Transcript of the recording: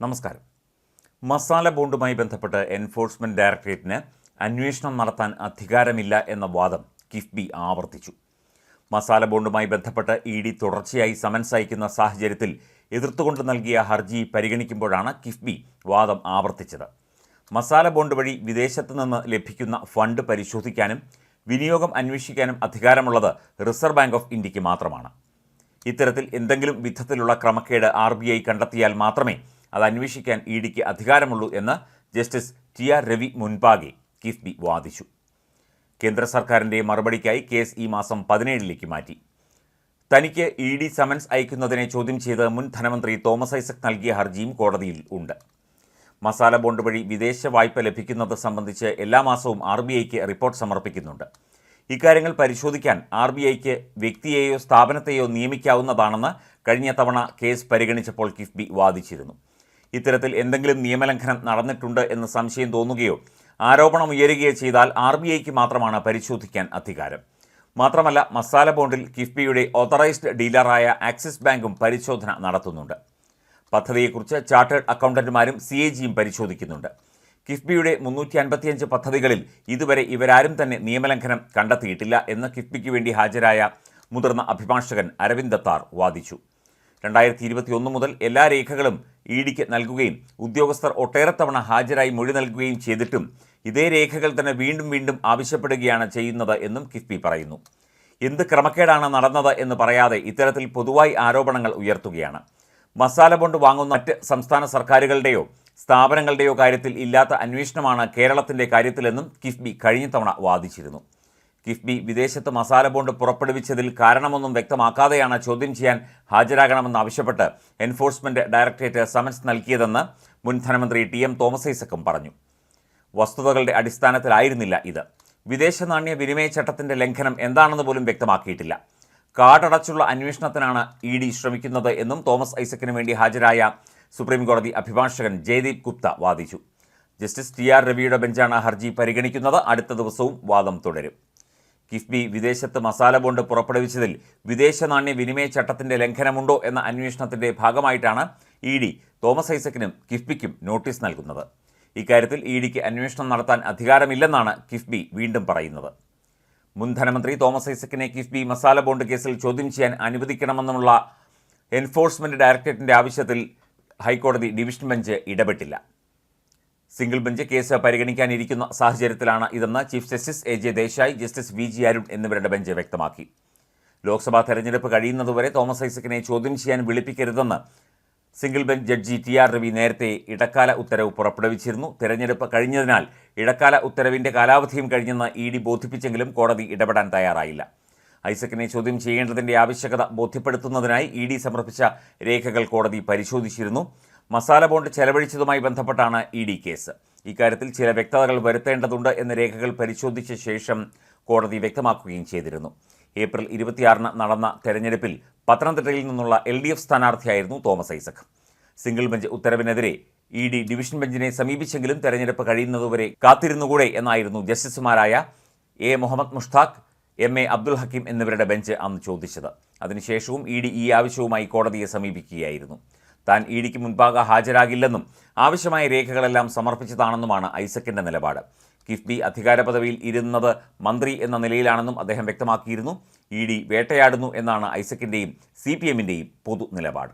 നമസ്കാരം. മസാല ബോണ്ടുമായി ബന്ധപ്പെട്ട് എൻഫോഴ്സ്മെന്റ് ഡയറക്ടറേറ്റിന് അന്വേഷണം നടത്താൻ അധികാരമില്ല എന്ന വാദം കിഫ്ബി ആവർത്തിച്ചു. മസാല ബോണ്ടുമായി ബന്ധപ്പെട്ട് ഇ.ഡി. തുടർച്ചയായി സമൻസ് അയക്കുന്ന സാഹചര്യത്തിൽ എതിർത്തുകൊണ്ട് നൽകിയ ഹർജി പരിഗണിക്കുമ്പോഴാണ് കിഫ്ബി വാദം ആവർത്തിച്ചത്. മസാല ബോണ്ട് വഴി വിദേശത്ത് നിന്ന് ലഭിക്കുന്ന ഫണ്ട് പരിശോധിക്കാനും വിനിയോഗം അന്വേഷിക്കാനും അധികാരമുള്ളത് റിസർവ് ബാങ്ക് ഓഫ് ഇന്ത്യക്ക് മാത്രമാണ്. ഇത്തരത്തിൽ എന്തെങ്കിലും വിധത്തിലുള്ള ക്രമക്കേട് RBI കണ്ടെത്തിയാൽ മാത്രമേ അത് അന്വേഷിക്കാൻ ഇ.ഡിക്ക് അധികാരമുള്ളൂ എന്ന് ജസ്റ്റിസ് ടി.ആർ. രവി മുൻപാകെ കിഫ്ബി വാദിച്ചു. കേന്ദ്ര സർക്കാരിൻ്റെ മറുപടിക്കായി കേസ് ഈ മാസം 17 മാറ്റി. തനിക്ക് ഇ.ഡി. സമൻസ് അയക്കുന്നതിനെ ചോദ്യം ചെയ്ത് മുൻ ധനമന്ത്രി തോമസ് ഐസക് നൽകിയ ഹർജിയും കോടതിയിൽ ഉണ്ട്. മസാല ബോണ്ട് വഴി വിദേശ വായ്പ ലഭിക്കുന്നത് സംബന്ധിച്ച് എല്ലാ മാസവും RBIക്ക് റിപ്പോർട്ട് സമർപ്പിക്കുന്നുണ്ട്. ഇക്കാര്യങ്ങൾ പരിശോധിക്കാൻ RBIക്ക് വ്യക്തിയെയോ സ്ഥാപനത്തെയോ നിയമിക്കാവുന്നതാണെന്ന് കഴിഞ്ഞ തവണ കേസ് പരിഗണിച്ചപ്പോൾ കിഫ്ബി വാദിച്ചിരുന്നു. ഇത്തരത്തിൽ എന്തെങ്കിലും നിയമലംഘനം നടന്നിട്ടുണ്ട് എന്ന് സംശയം തോന്നുകയോ ആരോപണം ഉയരുകയോ ചെയ്താൽ RBIക്ക് മാത്രമാണ് പരിശോധിക്കാൻ അധികാരം. മാത്രമല്ല, മസാല ബോണ്ടിൽ കിഫ്ബിയുടെ ഓതറൈസ്ഡ് ഡീലറായ ആക്സിസ് ബാങ്കും പരിശോധന നടത്തുന്നുണ്ട്. പദ്ധതിയെക്കുറിച്ച് ചാർട്ടേഡ് അക്കൗണ്ടന്റുമാരും CAGയും പരിശോധിക്കുന്നുണ്ട്. കിഫ്ബിയുടെ 355 പദ്ധതികളിൽ ഇതുവരെ ഇവരാരും തന്നെ നിയമലംഘനം കണ്ടെത്തിയിട്ടില്ല എന്ന് കിഫ്ബിക്ക് വേണ്ടി ഹാജരായ മുതിർന്ന അഭിഭാഷകൻ അരവിന്ദ് ദത്താർ വാദിച്ചു. 2021 മുതൽ എല്ലാ രേഖകളും ഇ.ഡിക്ക് നൽകുകയും ഉദ്യോഗസ്ഥർ ഒട്ടേറെ തവണ ഹാജരായി മൊഴി നൽകുകയും ചെയ്തിട്ടും ഇതേ രേഖകൾ തന്നെ വീണ്ടും വീണ്ടും ആവശ്യപ്പെടുകയാണ് ചെയ്യുന്നത് എന്നും കിഫ്ബി പറയുന്നു. എന്ത് ക്രമക്കേടാണ് നടന്നത് എന്ന് പറയാതെ ഇത്തരത്തിൽ പൊതുവായി ആരോപണങ്ങൾ ഉയർത്തുകയാണ്. മസാല ബോണ്ട് വാങ്ങുന്ന മറ്റ് സംസ്ഥാന സർക്കാരുകളുടെയോ സ്ഥാപനങ്ങളുടെയോ കാര്യത്തിൽ ഇല്ലാത്ത അന്വേഷണമാണ് കേരളത്തിൻ്റെ കാര്യത്തിലെന്നും കിഫ്ബി കഴിഞ്ഞ തവണ വാദിച്ചിരുന്നു. കിഫ്ബി വിദേശത്ത് മസാല ബോണ്ട് പുറപ്പെടുവിച്ചതിൽ കാരണമൊന്നും വ്യക്തമാക്കാതെയാണ് ചോദ്യം ചെയ്യാൻ ഹാജരാകണമെന്നാവശ്യപ്പെട്ട് എൻഫോഴ്സ്മെന്റ് ഡയറക്ടറേറ്റ് സമൻസ് നൽകിയതെന്ന് മുൻ ധനമന്ത്രി TM തോമസ് ഐസക്കും പറഞ്ഞു. വസ്തുതകളുടെ അടിസ്ഥാനത്തിലായിരുന്നില്ല ഇത്. വിദേശ നാണ്യ വിനിമയ ചട്ടത്തിൻ്റെ ലംഘനം എന്താണെന്ന് പോലും വ്യക്തമാക്കിയിട്ടില്ല. കാടടച്ചുള്ള അന്വേഷണത്തിനാണ് ഇ.ഡി. ശ്രമിക്കുന്നത് എന്നും തോമസ് ഐസക്കിന് വേണ്ടി ഹാജരായ സുപ്രീംകോടതി അഭിഭാഷകൻ ജയ്ദീപ് ഗുപ്ത വാദിച്ചു. ജസ്റ്റിസ് ടി.ആർ. രവിയുടെ ബെഞ്ചാണ് ഹർജി പരിഗണിക്കുന്നത്. അടുത്ത ദിവസവും വാദം തുടരും. കിഫ്ബി വിദേശത്ത് മസാല ബോണ്ട് പുറപ്പെടുവിച്ചതിൽ വിദേശ നാണ്യ വിനിമയ ചട്ടത്തിൻ്റെ ലംഘനമുണ്ടോ എന്ന അന്വേഷണത്തിൻ്റെ ഭാഗമായിട്ടാണ് ഇ.ഡി. തോമസ് ഐസക്കിനും കിഫ്ബിക്കും നോട്ടീസ് നൽകുന്നത്. ഇക്കാര്യത്തിൽ ഇ.ഡിക്ക് അന്വേഷണം നടത്താൻ അധികാരമില്ലെന്നാണ് കിഫ്ബി വീണ്ടും പറയുന്നത്. മുൻ ധനമന്ത്രി തോമസ് ഐസക്കിനെ കിഫ്ബി മസാല ബോണ്ട് കേസിൽ ചോദ്യം ചെയ്യാൻ അനുവദിക്കണമെന്നുള്ള എൻഫോഴ്സ്മെന്റ് ഡയറക്ടറേറ്റിൻ്റെ ആവശ്യത്തിൽ ഹൈക്കോടതി ഡിവിഷൻ ബെഞ്ച് ഇടപെട്ടില്ല. സിംഗിൾ ബെഞ്ച് കേസ് പരിഗണിക്കാനിരിക്കുന്ന സാഹചര്യത്തിലാണ് ഇതെന്ന് chief justice A.J. Desai, justice V.G. Arun എന്നിവരുടെ ബെഞ്ച് വ്യക്തമാക്കി. ലോക്സഭാ തെരഞ്ഞെടുപ്പ് കഴിയുന്നതുവരെ തോമസ് ഐസക്കിനെ ചോദ്യം ചെയ്യാൻ വിളിപ്പിക്കരുതെന്ന് സിംഗിൾ ബെഞ്ച് ജഡ്ജി ടി.ആർ. രവി നേരത്തെ ഇടക്കാല ഉത്തരവ് പുറപ്പെടുവിച്ചിരുന്നു. തെരഞ്ഞെടുപ്പ് കഴിഞ്ഞതിനാൽ ഇടക്കാല ഉത്തരവിൻ്റെ കാലാവധിയും കഴിഞ്ഞെന്ന് ഇ.ഡി. ബോധിപ്പിച്ചെങ്കിലും കോടതി ഇടപെടാൻ തയ്യാറായില്ല. ഐസക്കിനെ ചോദ്യം ചെയ്യേണ്ടതിൻ്റെ ആവശ്യകത ബോധ്യപ്പെടുത്തുന്നതിനായി ഇ.ഡി. സമർപ്പിച്ച രേഖകൾ കോടതി പരിശോധിച്ചിരുന്നു. മസാല ബോണ്ട് ചെലവഴിച്ചതുമായി ബന്ധപ്പെട്ടാണ് ഇ.ഡി. കേസ്. ഇക്കാര്യത്തിൽ ചില വ്യക്തതകൾ വരുത്തേണ്ടതുണ്ട് എന്ന രേഖകൾ പരിശോധിച്ച ശേഷം കോടതി വ്യക്തമാക്കുകയും ചെയ്തിരുന്നു. ഏപ്രിൽ 26 നടന്ന തെരഞ്ഞെടുപ്പിൽ പത്തനംതിട്ടയിൽ നിന്നുള്ള LDF സ്ഥാനാർത്ഥിയായിരുന്നു തോമസ് ഐസക്. സിംഗിൾ ബെഞ്ച് ഉത്തരവിനെതിരെ ഇ.ഡി. ഡിവിഷൻ ബെഞ്ചിനെ സമീപിച്ചെങ്കിലും തെരഞ്ഞെടുപ്പ് കഴിയുന്നതുവരെ കാത്തിരുന്നുകൂടെ എന്നായിരുന്നു ജസ്റ്റിസുമാരായ A. മുഹമ്മദ് മുഷ്താഖ്, M.A. അബ്ദുൽ ഹക്കീം എന്നിവരുടെ ബെഞ്ച് അന്ന് ചോദിച്ചത്. അതിനുശേഷവും ഇ.ഡി. ഈ ആവശ്യവുമായി കോടതിയെ സമീപിക്കുകയായിരുന്നു. താൻ ഇ.ഡിക്ക് മുൻപാകെ ഹാജരാകില്ലെന്നും ആവശ്യമായ രേഖകളെല്ലാം സമർപ്പിച്ചതാണെന്നുമാണ് ഐസക്കിൻ്റെ നിലപാട്. കിഫ്ബി അധികാര പദവിയിൽ ഇരുന്നത് മന്ത്രി എന്ന നിലയിലാണെന്നും അദ്ദേഹം വ്യക്തമാക്കിയിരുന്നു. ഇ.ഡി. വേട്ടയാടുന്നു എന്നാണ് ഐസക്കിൻ്റെയും CPMൻ്റെയും പൊതു നിലപാട്.